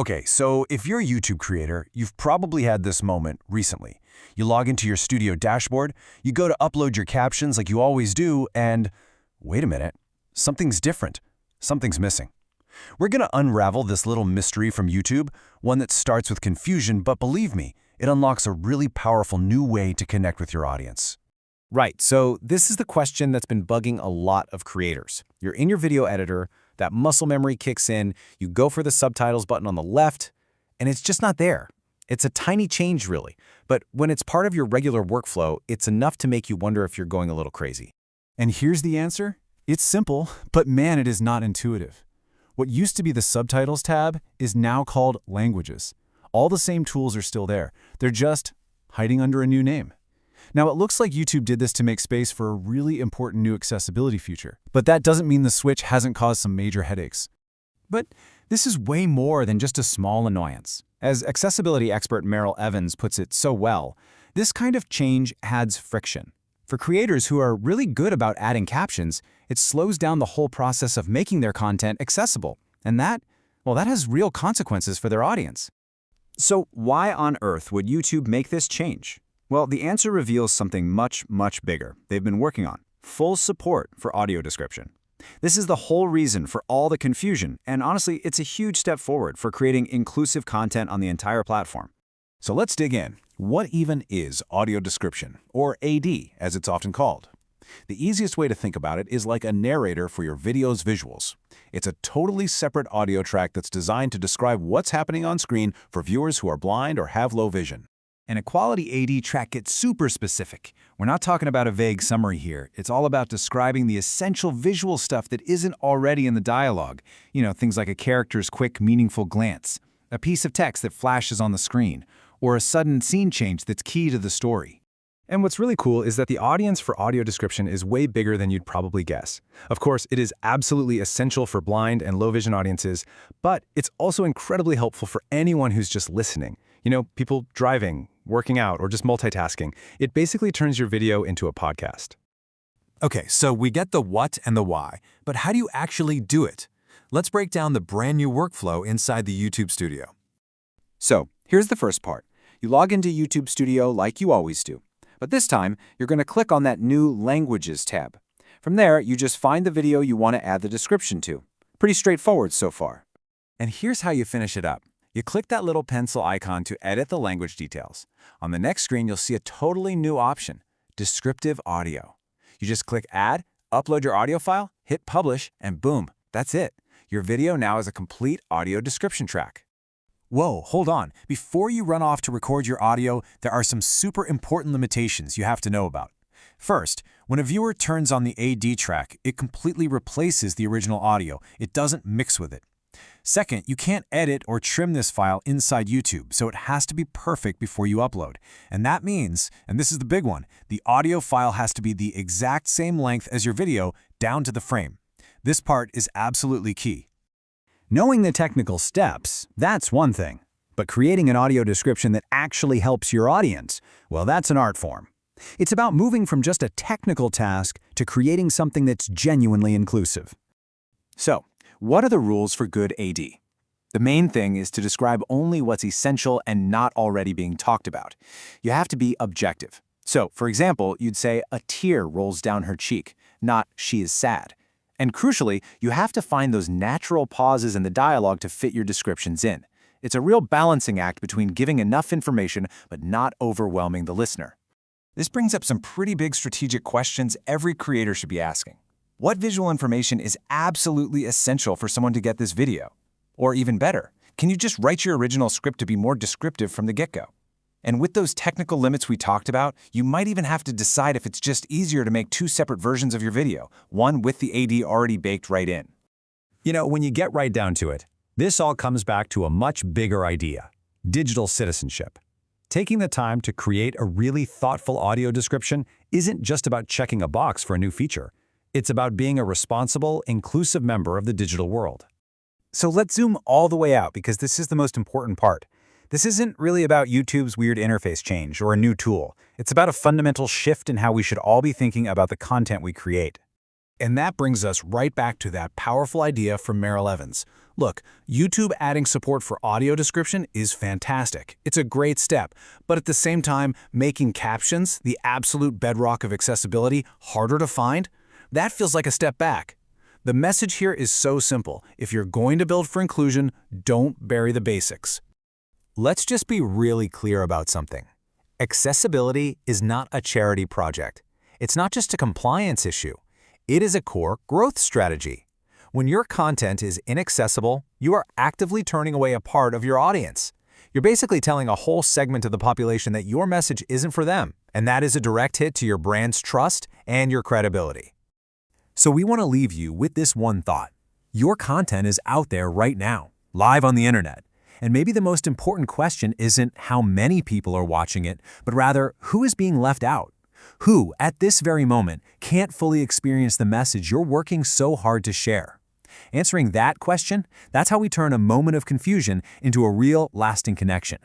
Okay, so if you're a YouTube creator, you've probably had this moment recently. You log into your studio dashboard, you go to upload your captions like you always do, and wait a minute, something's different. Something's missing. We're going to unravel this little mystery from YouTube, one that starts with confusion, but believe me, it unlocks a really powerful new way to connect with your audience. Right, so this is the question that's been bugging a lot of creators. You're in your video editor, that muscle memory kicks in, you go for the subtitles button on the left, and it's just not there. It's a tiny change, really, but when it's part of your regular workflow, it's enough to make you wonder if you're going a little crazy. And here's the answer. It's simple, but man, it is not intuitive. What used to be the Subtitles tab is now called Languages. All the same tools are still there. They're just hiding under a new name. Now, it looks like YouTube did this to make space for a really important new accessibility feature. But that doesn't mean the switch hasn't caused some major headaches. But this is way more than just a small annoyance. As accessibility expert Meryl Evans puts it so well, this kind of change adds friction. For creators who are really good about adding captions, it slows down the whole process of making their content accessible. And that has real consequences for their audience. So why on earth would YouTube make this change? Well, the answer reveals something much, much bigger they've been working on: full support for audio description. This is the whole reason for all the confusion, and honestly, it's a huge step forward for creating inclusive content on the entire platform. So let's dig in. What even is audio description, or AD as it's often called? The easiest way to think about it is like a narrator for your video's visuals. It's a totally separate audio track that's designed to describe what's happening on screen for viewers who are blind or have low vision. And a quality AD track gets super specific. We're not talking about a vague summary here. It's all about describing the essential visual stuff that isn't already in the dialogue. Things like a character's quick, meaningful glance, a piece of text that flashes on the screen, or a sudden scene change that's key to the story. And what's really cool is that the audience for audio description is way bigger than you'd probably guess. Of course, it is absolutely essential for blind and low vision audiences, but it's also incredibly helpful for anyone who's just listening. People driving, working out, or just multitasking. It basically turns your video into a podcast. Okay, so we get the what and the why, but how do you actually do it? Let's break down the brand new workflow inside the YouTube Studio. So here's the first part. You log into YouTube Studio like you always do. But this time, you're going to click on that new Languages tab. From there, you just find the video you want to add the description to. Pretty straightforward so far. And here's how you finish it up. You click that little pencil icon to edit the language details. On the next screen, you'll see a totally new option: Descriptive Audio. You just click Add, upload your audio file, hit Publish, and boom, that's it. Your video now is a complete audio description track. Whoa, hold on. Before you run off to record your audio, there are some super important limitations you have to know about. First, when a viewer turns on the AD track, it completely replaces the original audio. It doesn't mix with it. Second, you can't edit or trim this file inside YouTube, so it has to be perfect before you upload. And that means, and this is the big one, the audio file has to be the exact same length as your video, down to the frame. This part is absolutely key. Knowing the technical steps, that's one thing. But creating an audio description that actually helps your audience, well, that's an art form. It's about moving from just a technical task to creating something that's genuinely inclusive. So, what are the rules for good AD? The main thing is to describe only what's essential and not already being talked about. You have to be objective. So, for example, you'd say a tear rolls down her cheek, not she is sad. And crucially, you have to find those natural pauses in the dialogue to fit your descriptions in. It's a real balancing act between giving enough information but not overwhelming the listener. This brings up some pretty big strategic questions every creator should be asking. What visual information is absolutely essential for someone to get this video? Or even better, can you just write your original script to be more descriptive from the get-go? And with those technical limits we talked about, you might even have to decide if it's just easier to make two separate versions of your video, one with the AD already baked right in. When you get right down to it, this all comes back to a much bigger idea: digital citizenship. Taking the time to create a really thoughtful audio description isn't just about checking a box for a new feature. It's about being a responsible, inclusive member of the digital world. So let's zoom all the way out, because this is the most important part. This isn't really about YouTube's weird interface change or a new tool. It's about a fundamental shift in how we should all be thinking about the content we create. And that brings us right back to that powerful idea from Merrill Evans. Look, YouTube adding support for audio description is fantastic. It's a great step, but at the same time, making captions, the absolute bedrock of accessibility, harder to find? That feels like a step back. The message here is so simple. If you're going to build for inclusion, don't bury the basics. Let's just be really clear about something. Accessibility is not a charity project. It's not just a compliance issue. It is a core growth strategy. When your content is inaccessible, you are actively turning away a part of your audience. You're basically telling a whole segment of the population that your message isn't for them, and that is a direct hit to your brand's trust and your credibility. So we want to leave you with this one thought. Your content is out there right now, live on the internet. And maybe the most important question isn't how many people are watching it, but rather who is being left out? Who, at this very moment, can't fully experience the message you're working so hard to share? Answering that question, that's how we turn a moment of confusion into a real, lasting connection.